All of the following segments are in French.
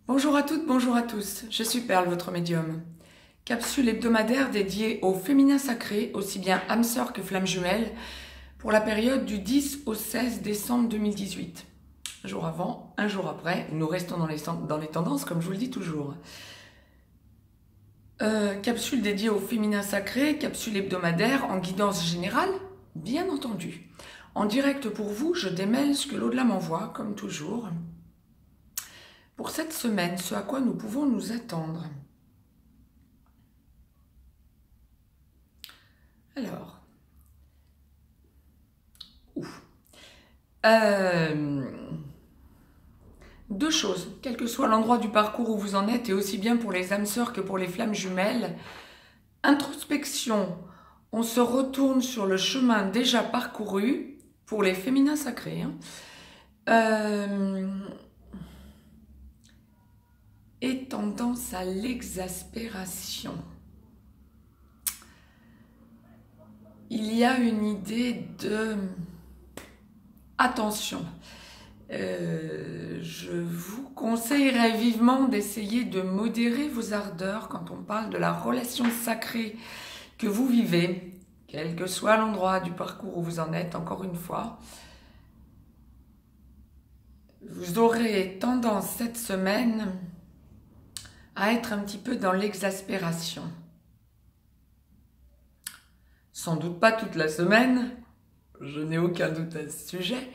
Bonjour à toutes, bonjour à tous, je suis Perle, votre médium. Capsule hebdomadaire dédiée au féminin sacré, aussi bien âme sœur que flamme jumelle, pour la période du 10 au 16 décembre 2018. Un jour avant, un jour après, nous restons dans les tendances comme je vous le dis toujours. Capsule dédiée au féminin sacré, capsule hebdomadaire en guidance générale, bien entendu. En direct pour vous, je démêle ce que l'au-delà m'envoie, comme toujours. Pour cette semaine, ce à quoi nous pouvons nous attendre. Alors, deux choses, quel que soit l'endroit du parcours où vous en êtes, et aussi bien pour les âmes sœurs que pour les flammes jumelles. Introspection, on se retourne sur le chemin déjà parcouru pour les féminins sacrés. Et tendance à l'exaspération. Il y a une idée de... Attention, je vous conseillerais vivement d'essayer de modérer vos ardeurs quand on parle de la relation sacrée que vous vivez, quel que soit l'endroit du parcours où vous en êtes, encore une fois. Vous aurez tendance cette semaine à être un petit peu dans l'exaspération. Sans doute pas toute la semaine, je n'ai aucun doute à ce sujet.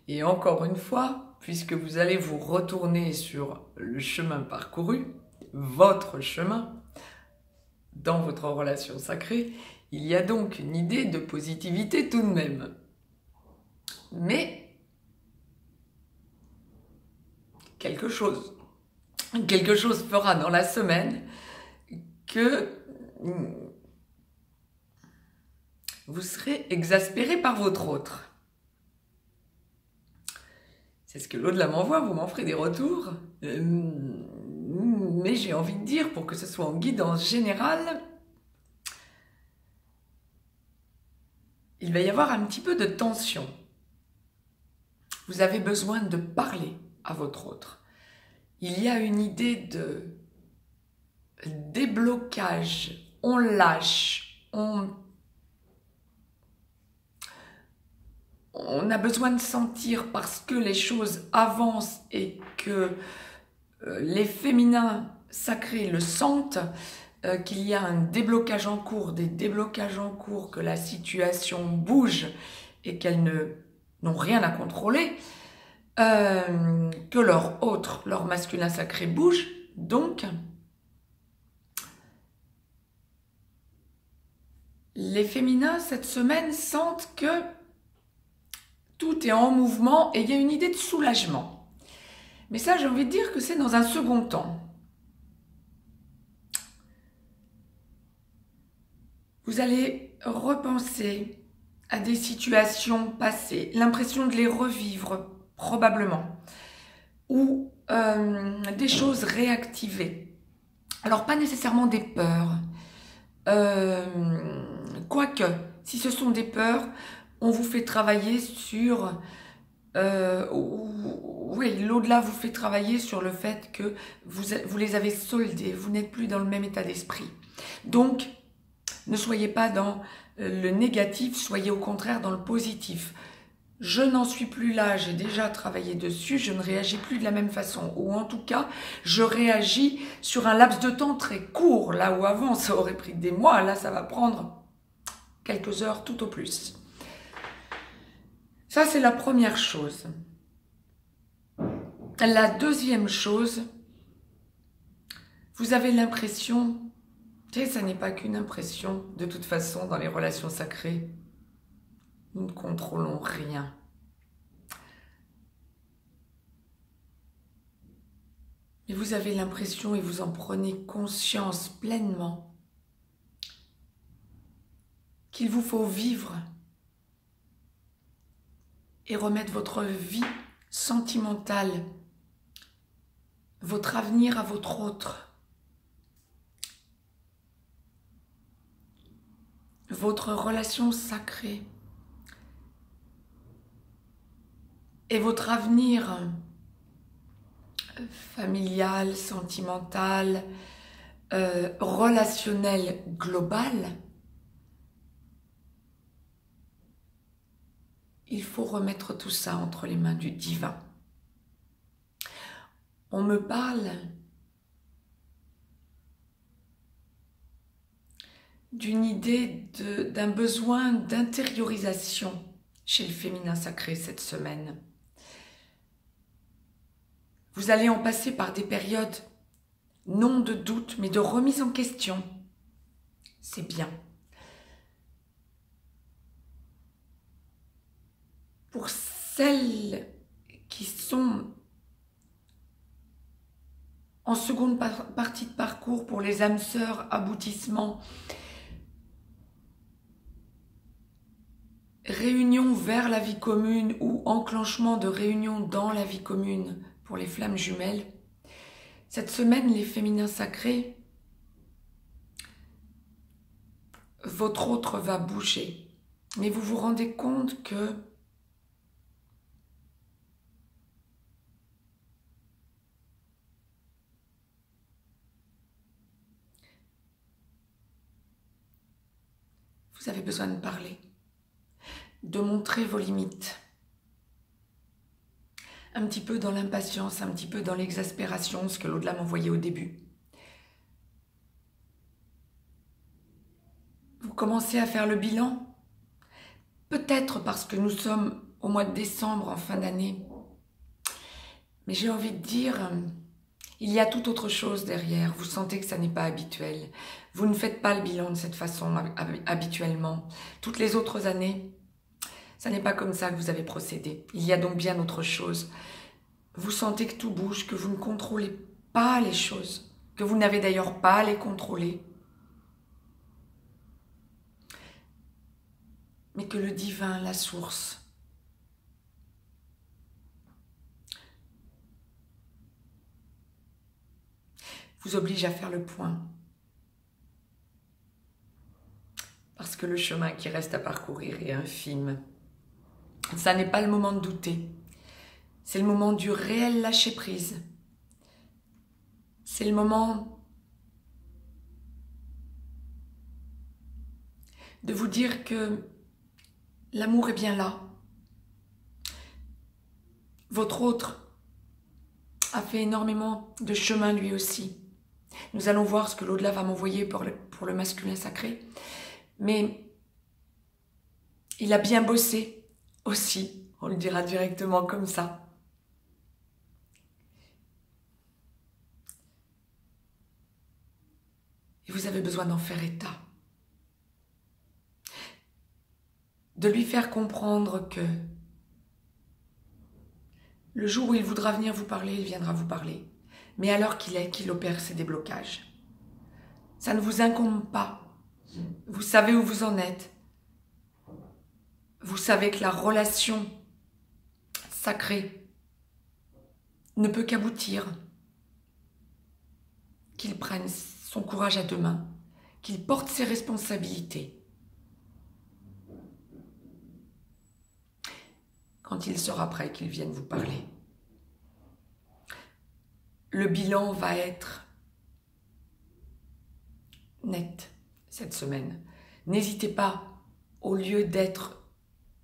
Et encore une fois, puisque vous allez vous retourner sur le chemin parcouru, votre chemin, dans votre relation sacrée, il y a donc une idée de positivité tout de même. Mais quelque chose fera dans la semaine que vous serez exaspéré par votre autre. C'est ce que l'au-delà m'envoie, vous m'en ferez des retours. Mais j'ai envie de dire, pour que ce soit en guidance générale, il va y avoir un petit peu de tension. Vous avez besoin de parler à votre autre. Il y a une idée de déblocage. On lâche, on a besoin de sentir, parce que les choses avancent et que les féminins sacrés le sentent, qu'il y a un déblocage en cours, des déblocages en cours, que la situation bouge et qu'elles n'ont rien à contrôler, que leur autre, leur masculin sacré bouge. Donc, les féminins cette semaine sentent que tout est en mouvement et il y a une idée de soulagement. Mais ça, j'ai envie de dire que c'est dans un second temps. Vous allez repenser à des situations passées, l'impression de les revivre probablement, ou des choses réactivées. Alors, pas nécessairement des peurs, quoique, si ce sont des peurs, on vous fait travailler sur... oui, l'au-delà vous fait travailler sur le fait que vous les avez soldés, vous n'êtes plus dans le même état d'esprit. Donc, ne soyez pas dans le négatif, soyez au contraire dans le positif. Je n'en suis plus là, j'ai déjà travaillé dessus, je ne réagis plus de la même façon. Ou en tout cas, je réagis sur un laps de temps très court. Là où avant, ça aurait pris des mois, là, ça va prendre quelques heures tout au plus. Ça, c'est la première chose. La deuxième chose, vous avez l'impression, tu sais, ça n'est pas qu'une impression, de toute façon, dans les relations sacrées, nous ne contrôlons rien. Mais vous avez l'impression, et vous en prenez conscience pleinement, qu'il vous faut vivre et remettre votre vie sentimentale, votre avenir à votre autre, votre relation sacrée et votre avenir familial, sentimental, relationnel global, il faut remettre tout ça entre les mains du divin. On me parle d'une idée d'un besoin d'intériorisation chez le féminin sacré cette semaine. Vous allez en passer par des périodes, non de doute, mais de remise en question. C'est bien. Pour celles qui sont en seconde partie de parcours, pour les âmes sœurs, aboutissement, réunion vers la vie commune ou enclenchement de réunion dans la vie commune pour les flammes jumelles, cette semaine, les féminins sacrés, votre autre va bouger. Mais vous vous rendez compte que vous avez besoin de parler, de montrer vos limites. Un petit peu dans l'impatience, un petit peu dans l'exaspération, ce que l'au-delà m'envoyait au début. Vous commencez à faire le bilan, peut-être parce que nous sommes au mois de décembre, en fin d'année. Mais j'ai envie de dire, il y a tout autre chose derrière. Vous sentez que ça n'est pas habituel. Vous ne faites pas le bilan de cette façon habituellement. Toutes les autres années, ça n'est pas comme ça que vous avez procédé. Il y a donc bien autre chose. Vous sentez que tout bouge, que vous ne contrôlez pas les choses, que vous n'avez d'ailleurs pas à les contrôler. Mais que le divin, la source, vous oblige à faire le point. Parce que le chemin qui reste à parcourir est infime. Ça n'est pas le moment de douter. C'est le moment du réel lâcher-prise. C'est le moment de vous dire que l'amour est bien là. Votre autre a fait énormément de chemin lui aussi. Nous allons voir ce que l'au-delà va m'envoyer pour le masculin sacré. Mais il a bien bossé aussi, on le dira directement comme ça. Et vous avez besoin d'en faire état. De lui faire comprendre que le jour où il voudra venir vous parler, il viendra vous parler. Mais à l'heure qu'il opère ses déblocages. Ça ne vous incombe pas. Vous savez où vous en êtes. Vous savez que la relation sacrée ne peut qu'aboutir. Qu'il prenne son courage à deux mains, qu'il porte ses responsabilités. Quand il sera prêt, qu'il vienne vous parler. Le bilan va être net cette semaine. N'hésitez pas, au lieu d'être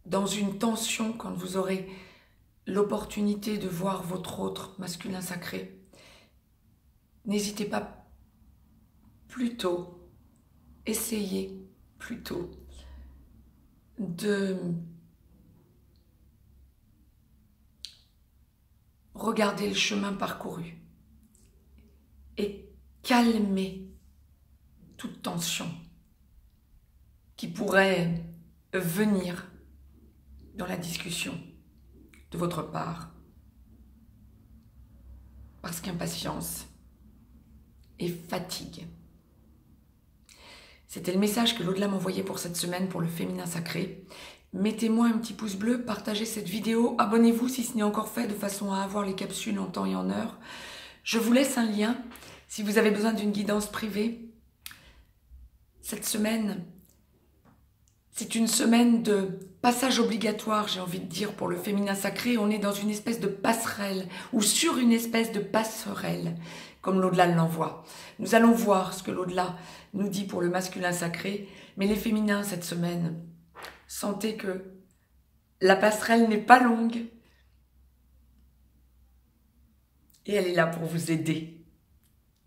dans une tension quand vous aurez l'opportunité de voir votre autre masculin sacré, n'hésitez pas plutôt, essayez plutôt de regarder le chemin parcouru et calmer toute tension qui pourrait venir dans la discussion de votre part. Parce qu'impatience et fatigue. C'était le message que l'au-delà m'envoyait pour cette semaine pour le féminin sacré. Mettez-moi un petit pouce bleu, partagez cette vidéo, abonnez-vous si ce n'est encore fait de façon à avoir les capsules en temps et en heure. Je vous laisse un lien si vous avez besoin d'une guidance privée. Cette semaine, C'est une semaine de passage obligatoire, j'ai envie de dire, pour le féminin sacré. On est dans une espèce de passerelle, ou sur une espèce de passerelle, comme l'au-delà l'envoie. Nous allons voir ce que l'au-delà nous dit pour le masculin sacré, mais les féminins, cette semaine, sentez que la passerelle n'est pas longue, et elle est là pour vous aider.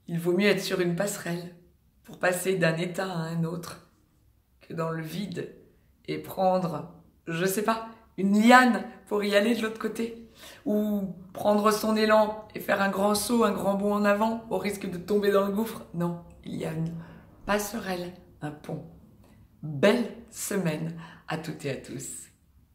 Il vaut mieux être sur une passerelle pour passer d'un état à un autre que dans le vide et prendre, je sais pas, une liane pour y aller de l'autre côté. Ou prendre son élan et faire un grand saut, un grand bond en avant au risque de tomber dans le gouffre. Non, il y a une passerelle, un pont. Belle semaine à toutes et à tous.